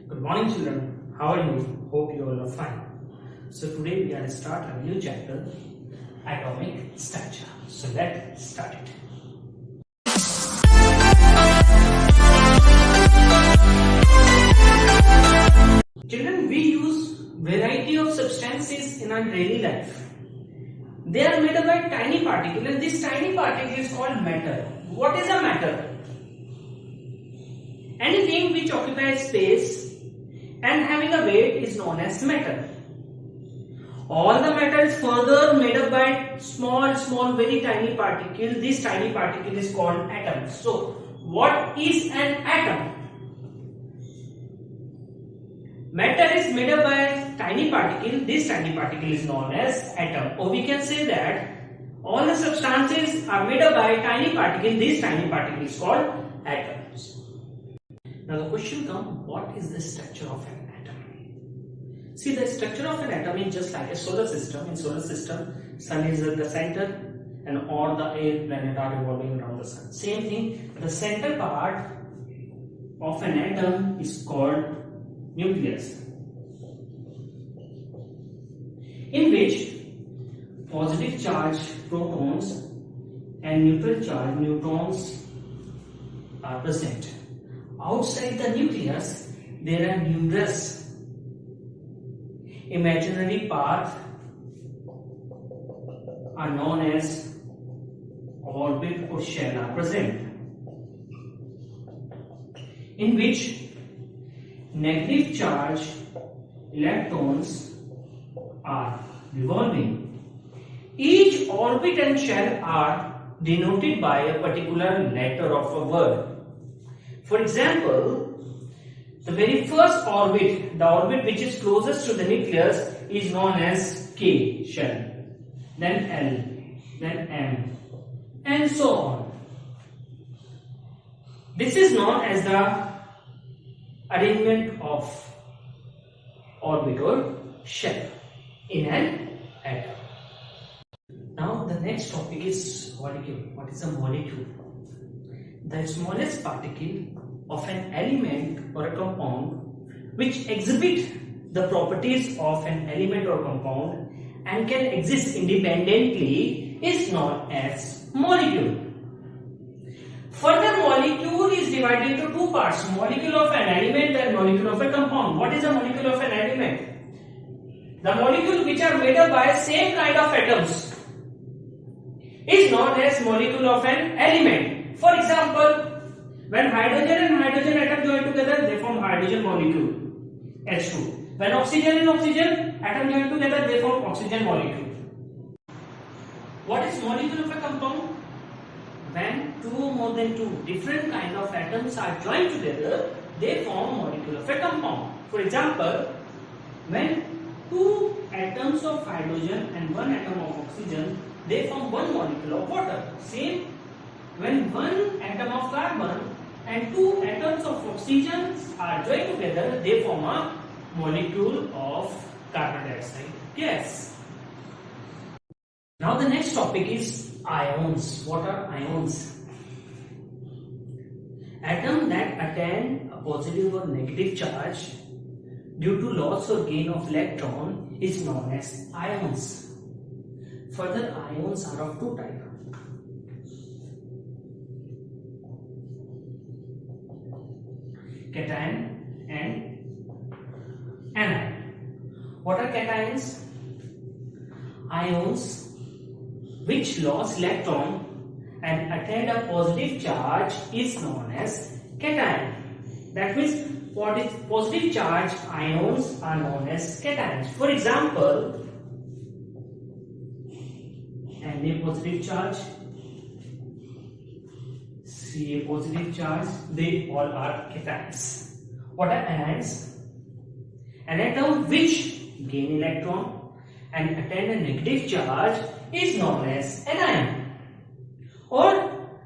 Good morning, children. How are you? Hope you all are fine. So today we are to start a new chapter, atomic structure. So let's start it. Children, we use variety of substances in our daily life. They are made up by tiny particles, and this tiny particle is called matter. What is a matter? Anything which occupies space and having a weight is known as matter. All the matter is further made up by small, very tiny particle. This tiny particle is called atom. So, what is an atom? Matter is made up by tiny particle. This tiny particle is known as atom. Or we can say that all the substances are made up by tiny particle. This tiny particle is called atoms. Now the question comes, what is the structure of an atom? See, the structure of an atom is just like a solar system. In solar system, sun is at the center and all the 8 planets are revolving around the sun. Same thing, the center part of an atom is called nucleus, in which positive charge protons and neutral charge neutrons are present. Outside the nucleus, there are numerous imaginary paths are known as orbit or shell are present, in which negative charge electrons are revolving. Each orbit and shell are denoted by a particular letter of a word. For example, the very first orbit, the orbit which is closest to the nucleus, is known as K shell, then L, then M, and so on. This is known as the arrangement of orbit or shell in an atom. Now the next topic is molecule. What is a molecule? The smallest particle of an element or a compound which exhibit the properties of an element or compound and can exist independently is known as molecule. Further, molecule is divided into two parts, molecule of an element and molecule of a compound. What is a molecule of an element? The molecule which are made up by same kind of atoms is known as molecule of an element. For example, when hydrogen and hydrogen atom join together, they form hydrogen molecule, H2. When oxygen and oxygen atom join together, they form oxygen molecule. What is molecule of a compound? When two or more than two different kind of atoms are joined together, they form molecule of a compound. For example, when two atoms of hydrogen and one atom of oxygen, they form one molecule of water. Same, when one atom of carbon and two atoms of oxygen are joined together, they form a molecule of carbon dioxide gas. Now the next topic is ions. What are ions? Atom that attain a positive or negative charge due to loss or gain of electron is known as ions. Further, ions are of two types. Cation and anion. What are cations? Ions which lost electron and attain a positive charge is known as cation. That means positive charge ions are known as cations. For example, Na positive charge, Ca positive charge, they all are cations. What are anions? An atom which gain electron and attain a negative charge is known as anion. Or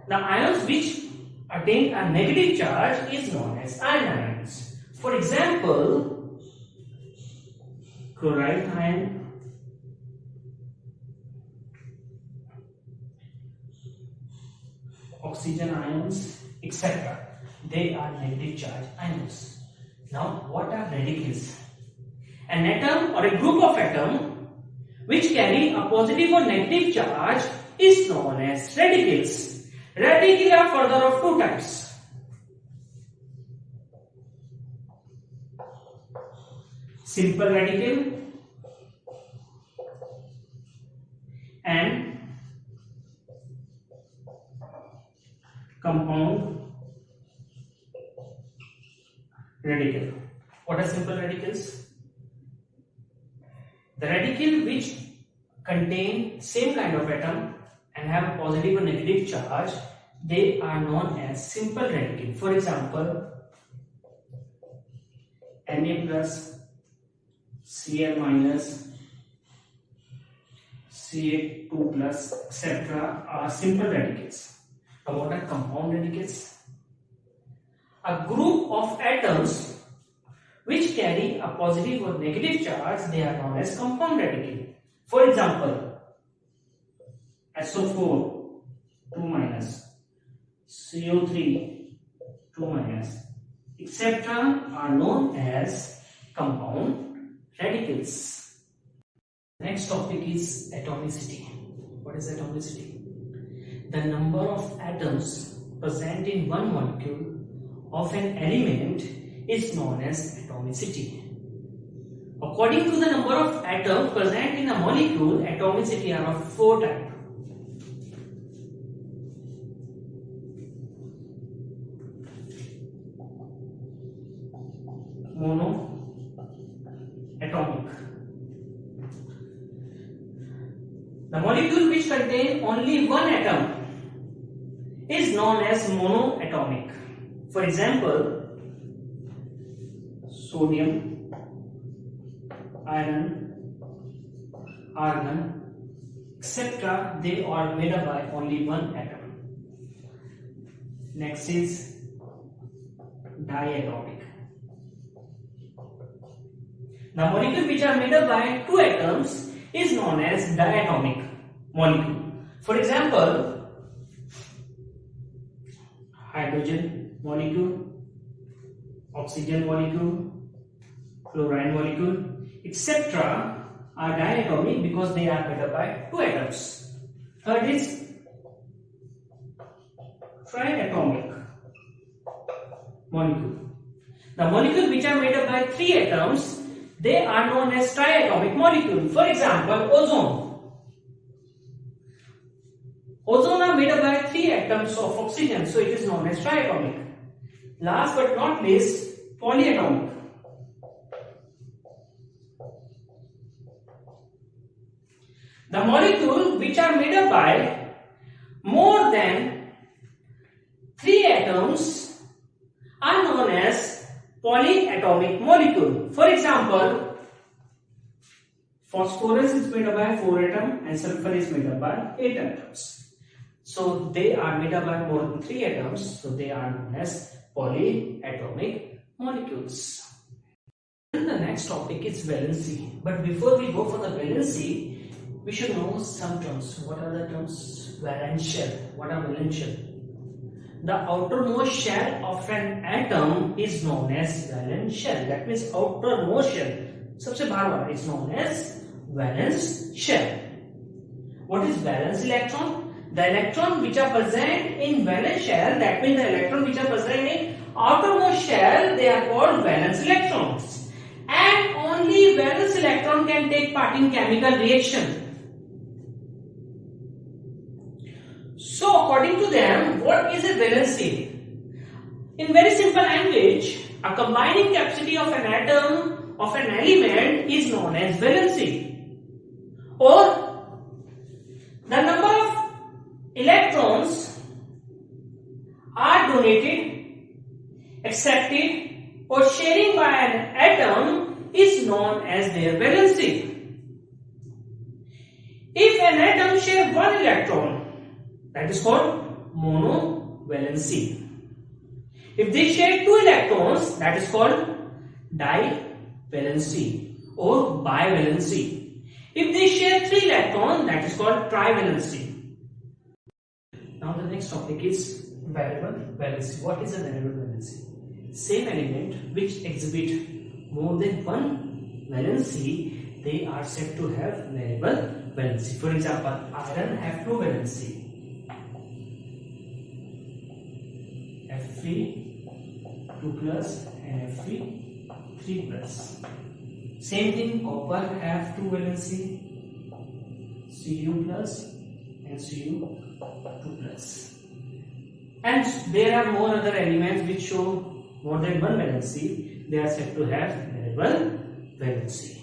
the ions which attain a negative charge is known as anions. For example, chloride ion, oxygen ions, etc. They are negative charge ions. Now, what are radicals. An atom or a group of atoms which carry a positive or negative charge is known as radicals. Radicals are further of two types. Simple radical and compound radical. What are simple radicals? The radical which contain same kind of atom and have a positive or negative charge, they are known as simple radical. For example, Na plus, Cl minus, Ca2 plus, etc. are simple radicals. Now what are compound radicals? A group of atoms which carry a positive or negative charge, they are known as compound radical. For example, SO4 2 minus, CO3 2 minus, etc. are known as compound radicals. Next topic is atomicity. What is atomicity? The number of atoms present in one molecule of an element is known as atomicity. According to the number of atoms present in a molecule, atomicity are of four types. Monoatomic. The molecule which contains only one atom is known as monoatomic. For example, sodium, iron, argon, etc. They are made up by only one atom. Next is diatomic. The molecule which are made up by two atoms is known as diatomic molecule. For example, hydrogen molecule, oxygen molecule, chlorine molecule, etc. are diatomic because they are made up by two atoms. Third is triatomic molecule. The molecule which are made up by three atoms, they are known as triatomic molecule. For example, ozone. Ozone are made up by three atoms of oxygen, so it is known as triatomic. Last but not least, polyatomic. The molecule which are made up by more than three atoms are known as polyatomic molecule. For example, phosphorus is made up by 4 atoms and sulfur is made up by 8 atoms. So they are made up by more than 3 atoms, so they are known as polyatomic molecules. And the next topic is valency. But before we go for the valency, we should know some terms. What are the terms? Valence shell. What are valence shell? The outermost shell of an atom is known as valence shell. That means outermost shell. सबसे बाहर वाला is known as valence shell. What is valence electron? The electron which are present in valence shell, that means the electron which are present in outermost shell, they are called valence electrons. And only valence electron can take part in chemical reaction. So according to them, what is a valency? In very simple language, a combining capacity of an atom of an element is known as valency. Or the number of electrons are donated, accepted or sharing by an atom is known as their valency. If an atom shares one electron, that is called monovalency. If they share 2 electrons, that is called divalency or bivalency. If they share 3 electrons, that is called trivalency. Now the next topic is variable valency. What is a variable valency? Same element which exhibit more than one valency, they are said to have variable valency. For example, iron have two valency, Fe 2 plus and Fe 3 plus. Same thing, copper have two valency, Cu plus and Cu2 plus. And there are more other elements which show more than one valency. They are said to have variable valency.